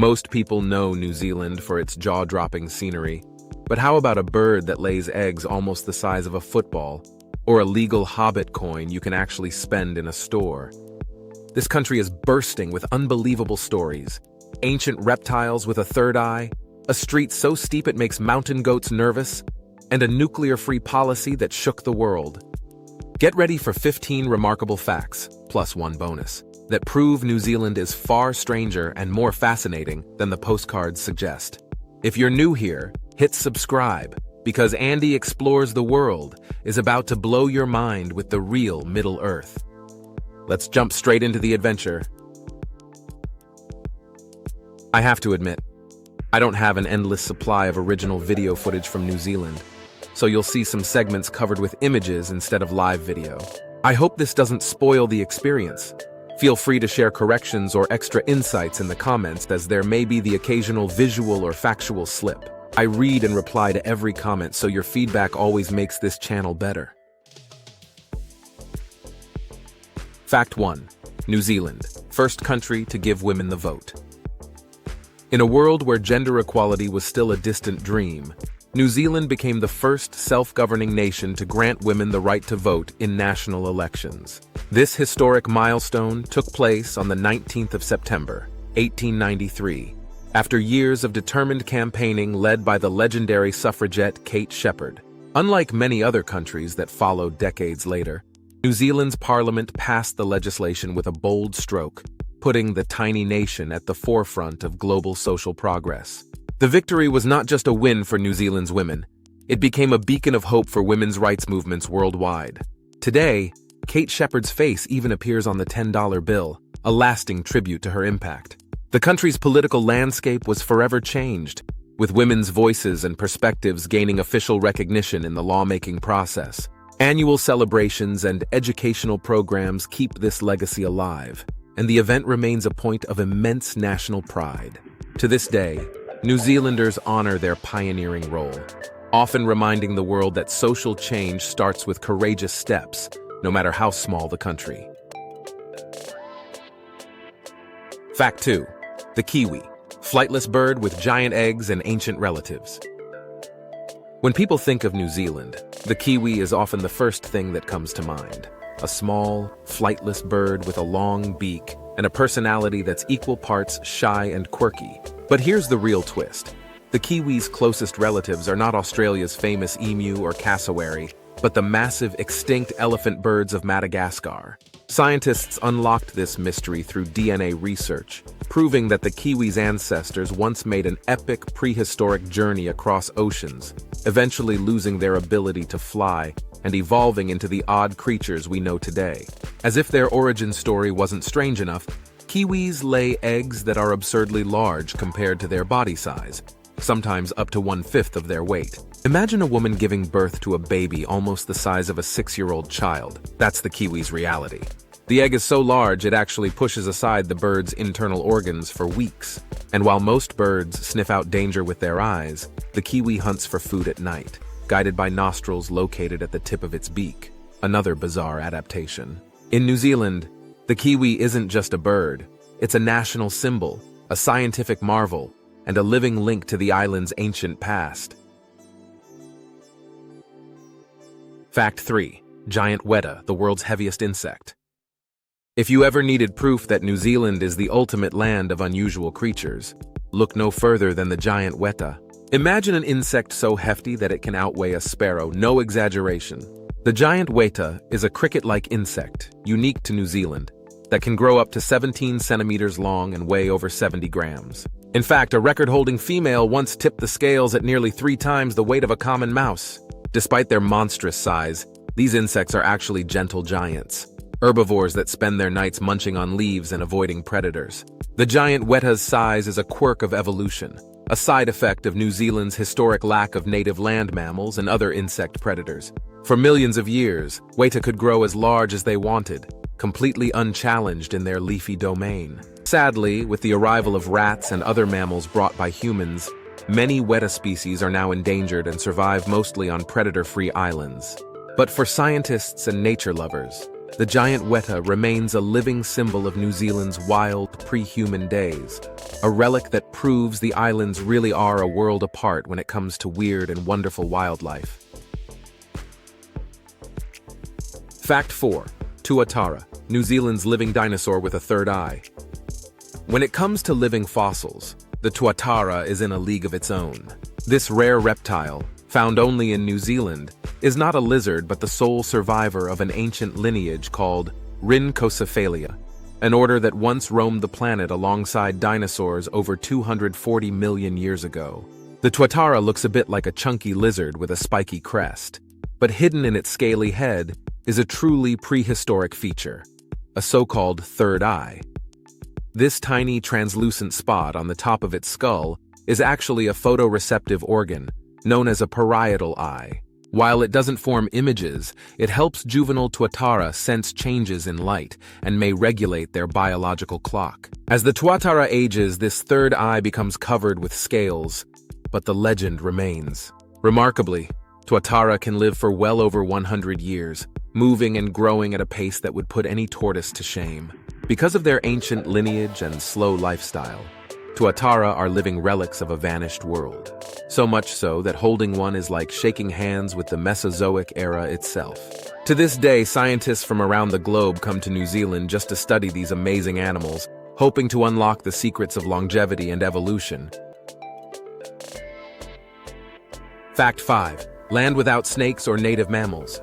Most people know New Zealand for its jaw-dropping scenery, but how about a bird that lays eggs almost the size of a football, or a legal Hobbit coin you can actually spend in a store? This country is bursting with unbelievable stories. Ancient reptiles with a third eye, a street so steep it makes mountain goats nervous, and a nuclear-free policy that shook the world. Get ready for 15 remarkable facts, plus one bonus, that prove New Zealand is far stranger and more fascinating than the postcards suggest. If you're new here, hit subscribe, because Andy Explores the World is about to blow your mind with the real Middle Earth. Let's jump straight into the adventure. I have to admit, I don't have an endless supply of original video footage from New Zealand, so you'll see some segments covered with images instead of live video. I hope this doesn't spoil the experience. Feel free to share corrections or extra insights in the comments, as there may be the occasional visual or factual slip. I read and reply to every comment, so your feedback always makes this channel better. Fact 1. New Zealand, first country to give women the vote. In a world where gender equality was still a distant dream, New Zealand became the first self-governing nation to grant women the right to vote in national elections. This historic milestone took place on the 19th of September, 1893, after years of determined campaigning led by the legendary suffragette Kate Sheppard. Unlike many other countries that followed decades later, New Zealand's parliament passed the legislation with a bold stroke, putting the tiny nation at the forefront of global social progress. The victory was not just a win for New Zealand's women, it became a beacon of hope for women's rights movements worldwide. Today, Kate Sheppard's face even appears on the $10 bill, a lasting tribute to her impact. The country's political landscape was forever changed, with women's voices and perspectives gaining official recognition in the lawmaking process. Annual celebrations and educational programs keep this legacy alive, and the event remains a point of immense national pride. To this day, New Zealanders honor their pioneering role, often reminding the world that social change starts with courageous steps, no matter how small the country. Fact 2. The Kiwi, flightless bird with giant eggs and ancient relatives. When people think of New Zealand, the Kiwi is often the first thing that comes to mind. A small, flightless bird with a long beak and a personality that's equal parts shy and quirky. But here's the real twist. The Kiwi's closest relatives are not Australia's famous emu or cassowary, but the massive extinct elephant birds of Madagascar. Scientists unlocked this mystery through DNA research, proving that the Kiwi's ancestors once made an epic prehistoric journey across oceans, eventually losing their ability to fly and evolving into the odd creatures we know today. As if their origin story wasn't strange enough, Kiwis lay eggs that are absurdly large compared to their body size, sometimes up to 1/5 of their weight. Imagine a woman giving birth to a baby almost the size of a 6-year-old child. That's the Kiwi's reality. The egg is so large it actually pushes aside the bird's internal organs for weeks. And while most birds sniff out danger with their eyes, the Kiwi hunts for food at night, guided by nostrils located at the tip of its beak. Another bizarre adaptation. In New Zealand, the Kiwi isn't just a bird. It's a national symbol, a scientific marvel, and a living link to the island's ancient past. Fact 3. Giant Wētā, the world's heaviest insect. If you ever needed proof that New Zealand is the ultimate land of unusual creatures, look no further than the giant Wētā. Imagine an insect so hefty that it can outweigh a sparrow, no exaggeration. The giant Wētā is a cricket-like insect, unique to New Zealand, that can grow up to 17 centimeters long and weigh over 70 grams. In fact, a record-holding female once tipped the scales at nearly 3 times the weight of a common mouse. Despite their monstrous size, these insects are actually gentle giants, herbivores that spend their nights munching on leaves and avoiding predators. The giant Wētā's size is a quirk of evolution, a side effect of New Zealand's historic lack of native land mammals and other insect predators. For millions of years, Wētā could grow as large as they wanted, completely unchallenged in their leafy domain. Sadly, with the arrival of rats and other mammals brought by humans, many Wētā species are now endangered and survive mostly on predator-free islands. But for scientists and nature lovers, the giant Wētā remains a living symbol of New Zealand's wild, pre-human days. a relic that proves the islands really are a world apart when it comes to weird and wonderful wildlife. Fact 4. Tuatara, New Zealand's living dinosaur with a third eye. When it comes to living fossils, the Tuatara is in a league of its own. This rare reptile, found only in New Zealand, is not a lizard but the sole survivor of an ancient lineage called Rhynchocephalia, an order that once roamed the planet alongside dinosaurs over 240 million years ago. The Tuatara looks a bit like a chunky lizard with a spiky crest, but hidden in its scaly head is a truly prehistoric feature, a so-called third eye. This tiny translucent spot on the top of its skull is actually a photoreceptive organ, known as a parietal eye. While it doesn't form images, it helps juvenile Tuatara sense changes in light and may regulate their biological clock. As the Tuatara ages, this third eye becomes covered with scales, but the legend remains. Remarkably, Tuatara can live for well over 100 years, moving and growing at a pace that would put any tortoise to shame. Because of their ancient lineage and slow lifestyle, Tuatara are living relics of a vanished world. So much so that holding one is like shaking hands with the Mesozoic era itself. To this day, scientists from around the globe come to New Zealand just to study these amazing animals, hoping to unlock the secrets of longevity and evolution. Fact 5. Land without snakes or native mammals.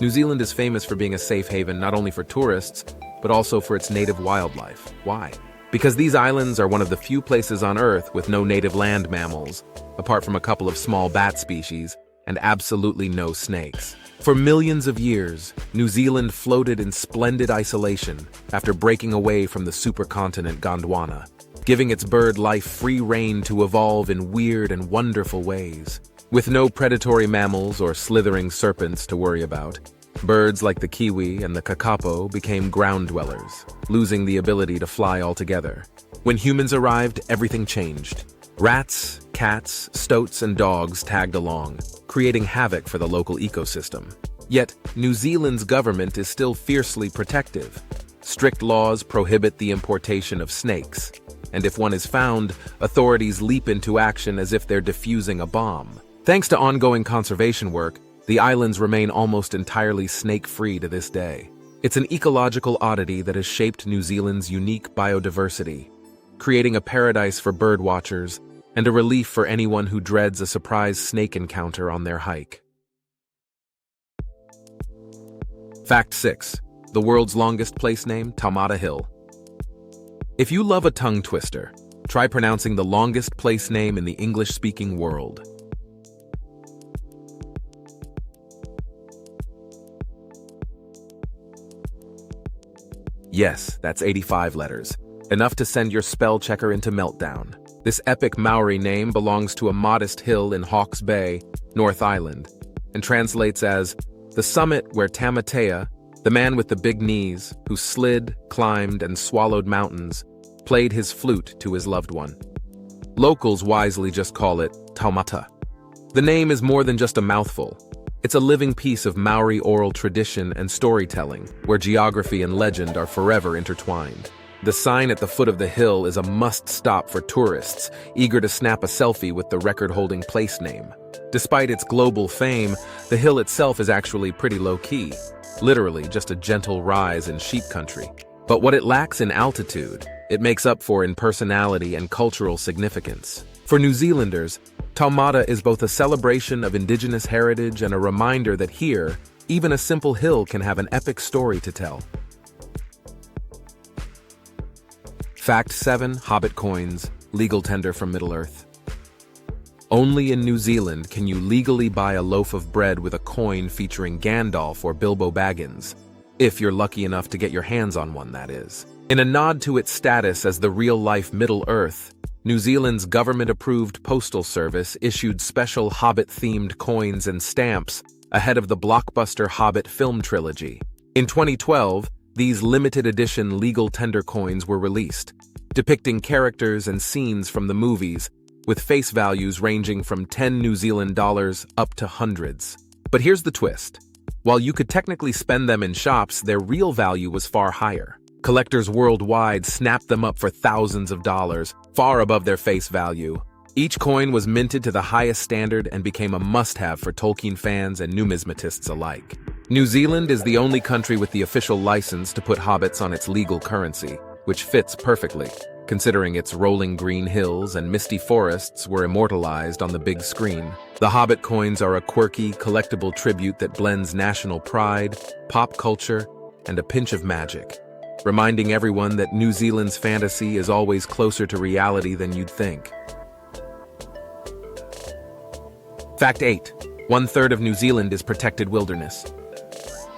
New Zealand is famous for being a safe haven not only for tourists, but also for its native wildlife. Why? Because these islands are one of the few places on Earth with no native land mammals, apart from a couple of small bat species, and absolutely no snakes. For millions of years, New Zealand floated in splendid isolation after breaking away from the supercontinent Gondwana, giving its bird life free rein to evolve in weird and wonderful ways. With no predatory mammals or slithering serpents to worry about, birds like the kiwi and the kakapo became ground dwellers, losing the ability to fly altogether. When humans arrived, everything changed. Rats, cats, stoats, and dogs tagged along, creating havoc for the local ecosystem. Yet, New Zealand's government is still fiercely protective. Strict laws prohibit the importation of snakes, and if one is found, authorities leap into action as if they're defusing a bomb. Thanks to ongoing conservation work, the islands remain almost entirely snake-free to this day. It's an ecological oddity that has shaped New Zealand's unique biodiversity, creating a paradise for bird watchers and a relief for anyone who dreads a surprise snake encounter on their hike. Fact 6. The world's longest place name, Taumata Hill. If you love a tongue twister, try pronouncing the longest place name in the English-speaking world. Yes, that's 85 letters, enough to send your spell checker into meltdown. This epic Maori name belongs to a modest hill in Hawke's Bay, North Island, and translates as the summit where Taumatawhakatangihanga, the man with the big knees, who slid, climbed, and swallowed mountains, played his flute to his loved one. Locals wisely just call it Taumata. The name is more than just a mouthful. It's a living piece of Maori oral tradition and storytelling, where geography and legend are forever intertwined. The sign at the foot of the hill is a must-stop for tourists, eager to snap a selfie with the record-holding place name. Despite its global fame, the hill itself is actually pretty low-key, literally just a gentle rise in sheep country. But what it lacks in altitude, it makes up for in personality and cultural significance. For New Zealanders, Taumata is both a celebration of indigenous heritage and a reminder that here, even a simple hill can have an epic story to tell. Fact 7. Hobbit coins, legal tender from Middle-earth. Only in New Zealand can you legally buy a loaf of bread with a coin featuring Gandalf or Bilbo Baggins, if you're lucky enough to get your hands on one, that is. In a nod to its status as the real-life Middle-earth, New Zealand's government-approved postal service issued special Hobbit-themed coins and stamps ahead of the blockbuster Hobbit film trilogy. In 2012, these limited-edition legal tender coins were released, depicting characters and scenes from the movies, with face values ranging from 10 New Zealand dollars up to hundreds. But here's the twist. While you could technically spend them in shops, their real value was far higher. Collectors worldwide snapped them up for thousands of dollars, far above their face value. Each coin was minted to the highest standard and became a must-have for Tolkien fans and numismatists alike. New Zealand is the only country with the official license to put hobbits on its legal currency, which fits perfectly, considering its rolling green hills and misty forests were immortalized on the big screen. The Hobbit coins are a quirky, collectible tribute that blends national pride, pop culture, and a pinch of magic, reminding everyone that New Zealand's fantasy is always closer to reality than you'd think. Fact 8. 1/3 of New Zealand is protected wilderness.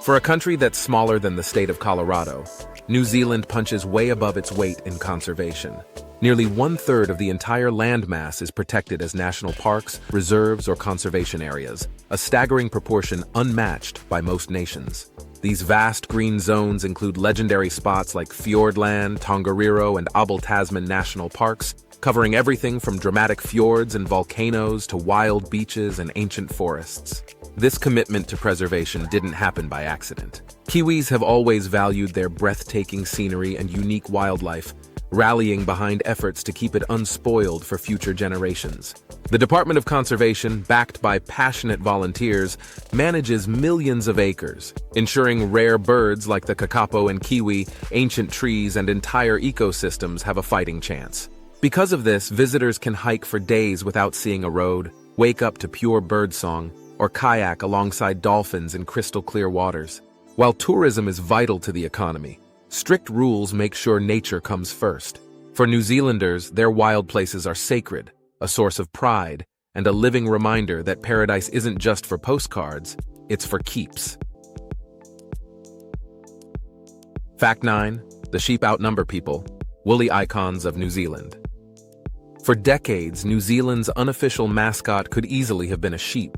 For a country that's smaller than the state of Colorado, New Zealand punches way above its weight in conservation. Nearly 1/3 of the entire landmass is protected as national parks, reserves, or conservation areas, a staggering proportion unmatched by most nations. These vast green zones include legendary spots like Fiordland, Tongariro, and Abel Tasman national parks, covering everything from dramatic fjords and volcanoes to wild beaches and ancient forests. This commitment to preservation didn't happen by accident. Kiwis have always valued their breathtaking scenery and unique wildlife, rallying behind efforts to keep it unspoiled for future generations. The Department of Conservation, backed by passionate volunteers, manages millions of acres, ensuring rare birds like the kakapo and kiwi, ancient trees, and entire ecosystems have a fighting chance. Because of this, visitors can hike for days without seeing a road, wake up to pure birdsong, or kayak alongside dolphins in crystal-clear waters. While tourism is vital to the economy, strict rules make sure nature comes first. For New Zealanders, their wild places are sacred, a source of pride, and a living reminder that paradise isn't just for postcards, it's for keeps. Fact 9. The sheep outnumber people, woolly icons of New Zealand. For decades, New Zealand's unofficial mascot could easily have been a sheep.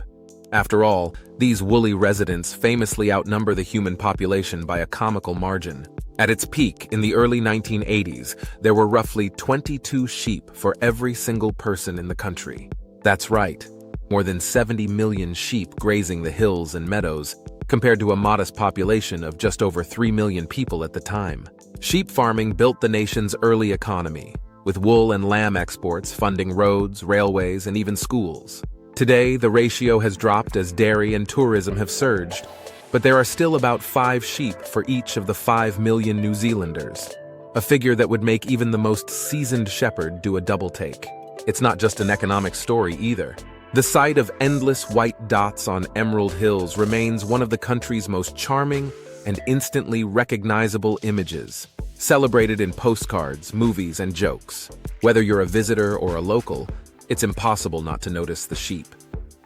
After all, these woolly residents famously outnumber the human population by a comical margin. At its peak, in the early 1980s, there were roughly 22 sheep for every single person in the country. That's right, more than 70 million sheep grazing the hills and meadows, compared to a modest population of just over 3 million people at the time. Sheep farming built the nation's early economy, with wool and lamb exports funding roads, railways, and even schools. Today, the ratio has dropped as dairy and tourism have surged, but there are still about 5 sheep for each of the 5 million New Zealanders, a figure that would make even the most seasoned shepherd do a double take. It's not just an economic story either. The sight of endless white dots on emerald hills remains one of the country's most charming and instantly recognizable images, celebrated in postcards, movies, and jokes. Whether you're a visitor or a local, it's impossible not to notice the sheep,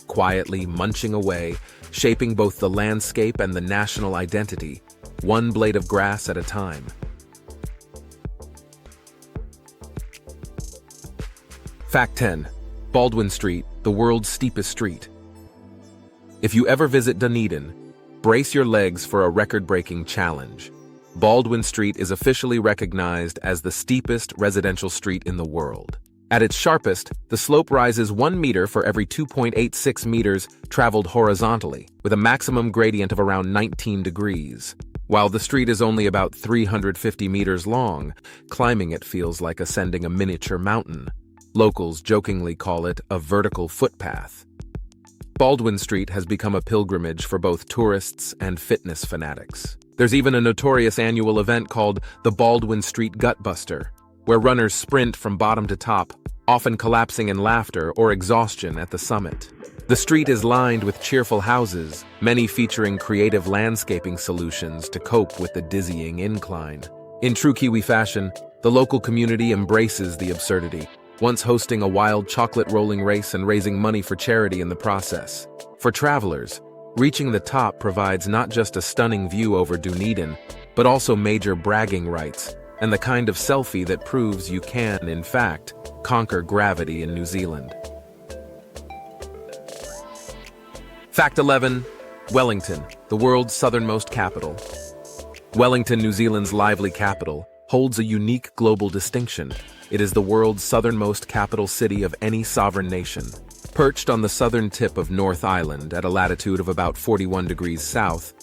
quietly munching away, shaping both the landscape and the national identity, one blade of grass at a time. Fact 10. Baldwin Street, the world's steepest street. If you ever visit Dunedin, brace your legs for a record-breaking challenge. Baldwin Street is officially recognized as the steepest residential street in the world. At its sharpest, the slope rises 1 meter for every 2.86 meters traveled horizontally, with a maximum gradient of around 19 degrees. While the street is only about 350 meters long, climbing it feels like ascending a miniature mountain. Locals jokingly call it a vertical footpath. Baldwin Street has become a pilgrimage for both tourists and fitness fanatics. There's even a notorious annual event called the Baldwin Street Gutbuster, where runners sprint from bottom to top, often collapsing in laughter or exhaustion at the summit. The street is lined with cheerful houses, many featuring creative landscaping solutions to cope with the dizzying incline. In true Kiwi fashion, the local community embraces the absurdity, once hosting a wild chocolate rolling race and raising money for charity in the process. For travelers, reaching the top provides not just a stunning view over Dunedin, but also major bragging rights, and the kind of selfie that proves you can, in fact, conquer gravity in New Zealand. Fact 11. Wellington, the world's southernmost capital. Wellington, New Zealand's lively capital, holds a unique global distinction. It is the world's southernmost capital city of any sovereign nation. Perched on the southern tip of North Island at a latitude of about 41 degrees south,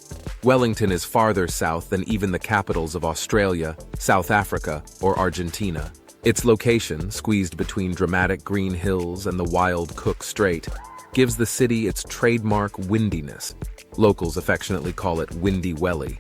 Wellington is farther south than even the capitals of Australia, South Africa, or Argentina. Its location, squeezed between dramatic green hills and the wild Cook Strait, gives the city its trademark windiness. Locals affectionately call it Windy Welly,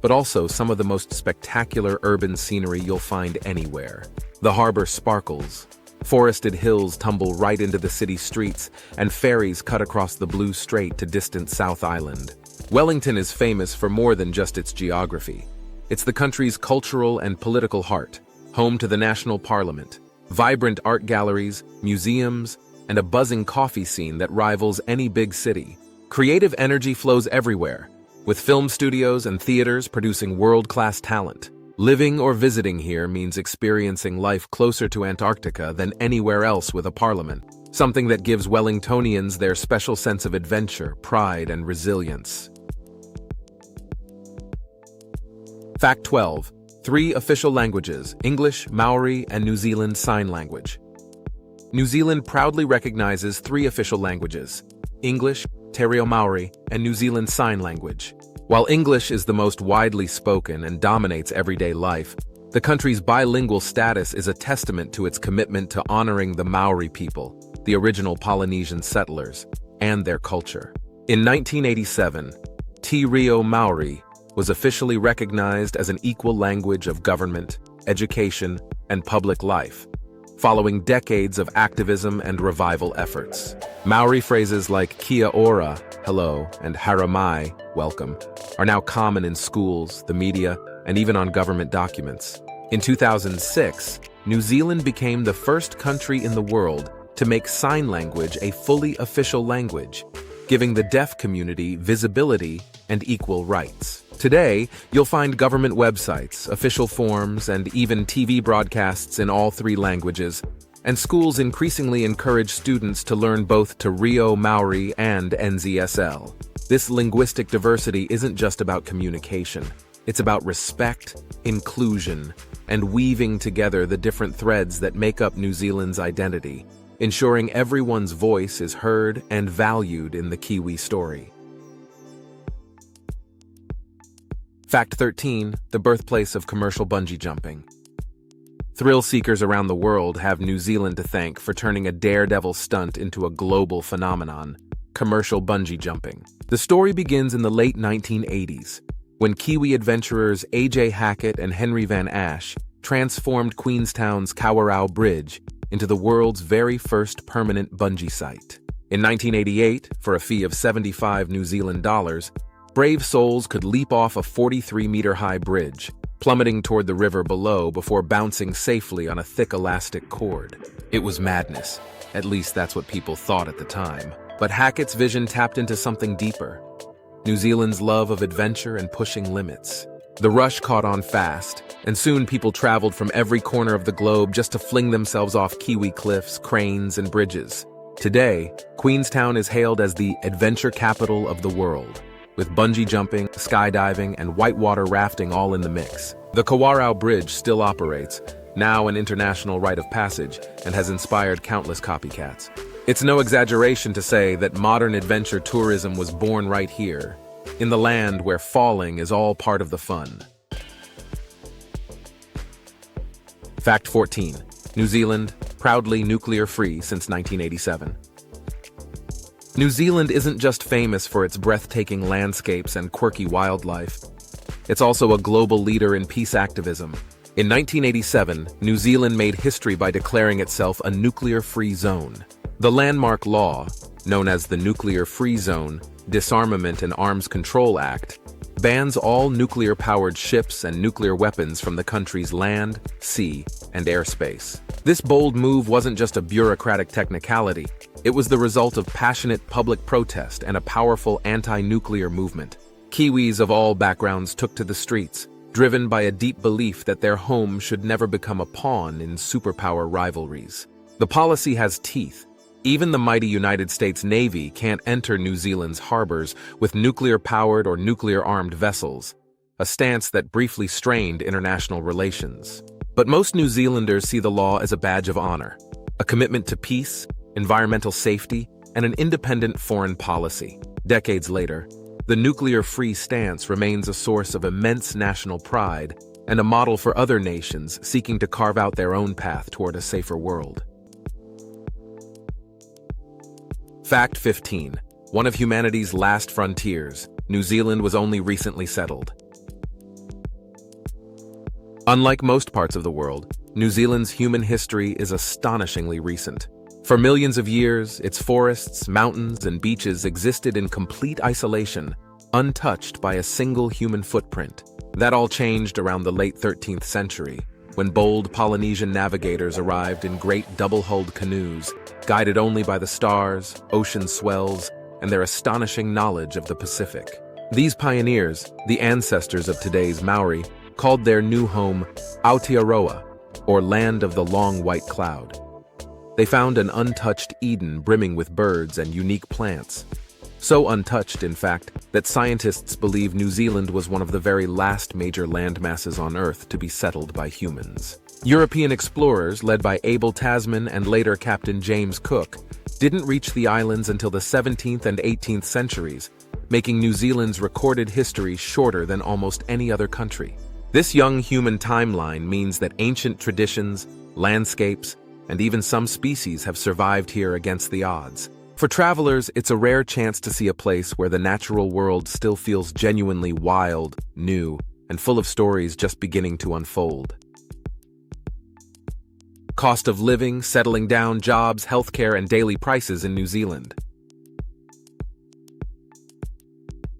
but also some of the most spectacular urban scenery you'll find anywhere. The harbor sparkles, forested hills tumble right into the city streets, and ferries cut across the blue strait to distant South Island. Wellington is famous for more than just its geography. It's the country's cultural and political heart, home to the National Parliament, vibrant art galleries, museums, and a buzzing coffee scene that rivals any big city. Creative energy flows everywhere, with film studios and theaters producing world-class talent. Living or visiting here means experiencing life closer to Antarctica than anywhere else with a parliament, something that gives Wellingtonians their special sense of adventure, pride, and resilience. Fact 12. 3 official languages: English, Maori, and New Zealand Sign Language. New Zealand proudly recognizes 3 official languages: English, Te Reo Maori, and New Zealand Sign Language. While English is the most widely spoken and dominates everyday life, the country's bilingual status is a testament to its commitment to honoring the Maori people, the original Polynesian settlers, and their culture. In 1987, Te Reo Maori was officially recognized as an equal language of government, education, and public life, following decades of activism and revival efforts. Maori phrases like kia ora, hello, and haramai, welcome, are now common in schools, the media, and even on government documents. In 2006, New Zealand became the first country in the world to make sign language a fully official language, giving the deaf community visibility and equal rights. Today, you'll find government websites, official forms, and even TV broadcasts in all 3 languages, and schools increasingly encourage students to learn both Te Reo Maori and NZSL. This linguistic diversity isn't just about communication. It's about respect, inclusion, and weaving together the different threads that make up New Zealand's identity, ensuring everyone's voice is heard and valued in the Kiwi story. Fact 13. The birthplace of commercial bungee jumping. Thrill seekers around the world have New Zealand to thank for turning a daredevil stunt into a global phenomenon: commercial bungee jumping. The story begins in the late 1980s, when Kiwi adventurers A.J. Hackett and Henry Van Ash transformed Queenstown's Kawarau Bridge into the world's very first permanent bungee site. In 1988, for a fee of 75 New Zealand dollars, brave souls could leap off a 43-meter-high bridge, plummeting toward the river below before bouncing safely on a thick elastic cord. It was madness. At least that's what people thought at the time. But Hackett's vision tapped into something deeper: New Zealand's love of adventure and pushing limits. The rush caught on fast, and soon people traveled from every corner of the globe just to fling themselves off Kiwi cliffs, cranes, and bridges. Today, Queenstown is hailed as the adventure capital of the world, with bungee jumping, skydiving, and whitewater rafting all in the mix. The Kawarau Bridge still operates, now an international rite of passage, and has inspired countless copycats. It's no exaggeration to say that modern adventure tourism was born right here, in the land where falling is all part of the fun. Fact 14. New Zealand, proudly nuclear-free since 1987. New Zealand isn't just famous for its breathtaking landscapes and quirky wildlife. It's also a global leader in peace activism. In 1987, New Zealand made history by declaring itself a nuclear-free zone. The landmark law, known as the Nuclear-Free Zone, Disarmament and Arms Control Act, bans all nuclear-powered ships and nuclear weapons from the country's land, sea, and airspace. This bold move wasn't just a bureaucratic technicality. It was the result of passionate public protest and a powerful anti-nuclear movement. Kiwis of all backgrounds took to the streets, driven by a deep belief that their home should never become a pawn in superpower rivalries. The policy has teeth. Even the mighty United States Navy can't enter New Zealand's harbors with nuclear-powered or nuclear-armed vessels, a stance that briefly strained international relations. But most New Zealanders see the law as a badge of honor, a commitment to peace, environmental safety, and an independent foreign policy. Decades later, The nuclear-free stance remains a source of immense national pride and a model for other nations seeking to carve out their own path toward a safer world. Fact 15. One of humanity's last frontiers, New Zealand was only recently settled. Unlike most parts of the world, New Zealand's human history is astonishingly recent. For millions of years, its forests, mountains, and beaches existed in complete isolation, untouched by a single human footprint. That all changed around the late 13th century, when bold Polynesian navigators arrived in great double-hulled canoes, guided only by the stars, ocean swells, and their astonishing knowledge of the Pacific. These pioneers, the ancestors of today's Maori, called their new home Aotearoa, or Land of the Long White Cloud. They found an untouched Eden brimming with birds and unique plants. So untouched, in fact, that scientists believe New Zealand was one of the very last major landmasses on Earth to be settled by humans. European explorers, led by Abel Tasman and later Captain James Cook, didn't reach the islands until the 17th and 18th centuries, making New Zealand's recorded history shorter than almost any other country. This young human timeline means that ancient traditions, landscapes, and even some species have survived here against the odds. For travelers, it's a rare chance to see a place where the natural world still feels genuinely wild, new, and full of stories just beginning to unfold. Cost of living, settling down, jobs, healthcare, and daily prices in New Zealand.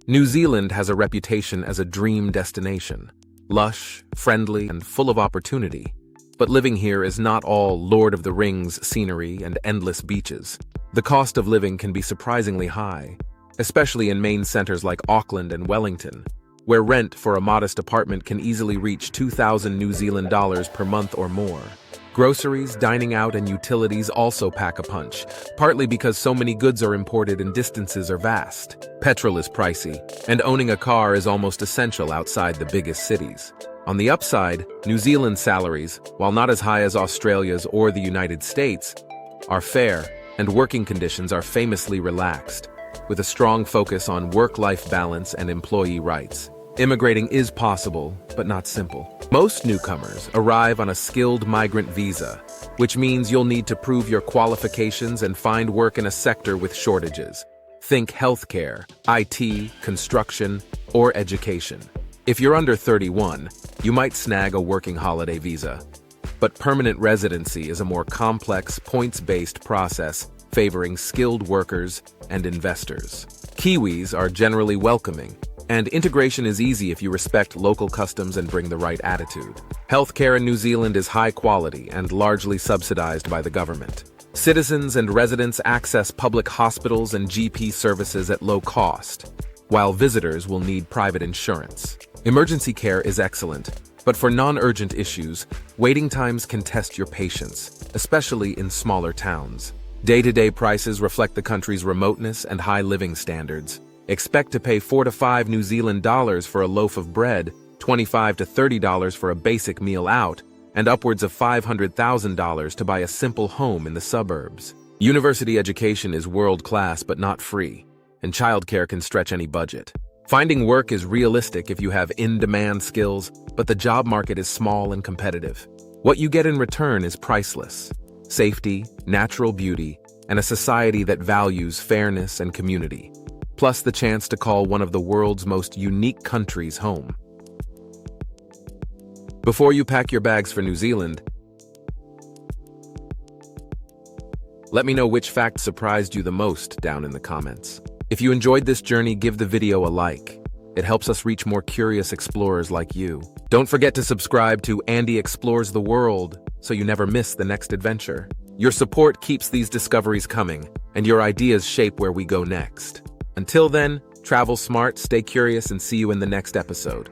New Zealand has a reputation as a dream destination, lush, friendly, and full of opportunity. But living here is not all Lord of the Rings scenery and endless beaches. The cost of living can be surprisingly high, especially in main centers like Auckland and Wellington, where rent for a modest apartment can easily reach 2,000 New Zealand dollars per month or more. Groceries, dining out, and utilities also pack a punch, partly because so many goods are imported and distances are vast. Petrol is pricey, and owning a car is almost essential outside the biggest cities. On the upside, New Zealand's salaries, while not as high as Australia's or the United States, are fair, and working conditions are famously relaxed, with a strong focus on work-life balance and employee rights. Immigrating is possible, but not simple. Most newcomers arrive on a skilled migrant visa, which means you'll need to prove your qualifications and find work in a sector with shortages. Think healthcare, IT, construction, or education. If you're under 31, you might snag a working holiday visa. But permanent residency is a more complex, points-based process favoring skilled workers and investors. Kiwis are generally welcoming, and integration is easy if you respect local customs and bring the right attitude. Healthcare in New Zealand is high quality and largely subsidized by the government. Citizens and residents access public hospitals and GP services at low cost, while visitors will need private insurance. Emergency care is excellent, but for non-urgent issues, waiting times can test your patience, especially in smaller towns. Day-to-day prices reflect the country's remoteness and high living standards. Expect to pay 4 to 5 New Zealand dollars for a loaf of bread, $25 to $30 for a basic meal out, and upwards of $500,000 to buy a simple home in the suburbs. University education is world-class but not free, and childcare can stretch any budget. Finding work is realistic if you have in-demand skills, but the job market is small and competitive. What you get in return is priceless: safety, natural beauty, and a society that values fairness and community, plus the chance to call one of the world's most unique countries home. Before you pack your bags for New Zealand, let me know which fact surprised you the most down in the comments. If you enjoyed this journey, give the video a like. It helps us reach more curious explorers like you. Don't forget to subscribe to Andy Explores the World so you never miss the next adventure. Your support keeps these discoveries coming, and your ideas shape where we go next. Until then, travel smart, stay curious, and see you in the next episode.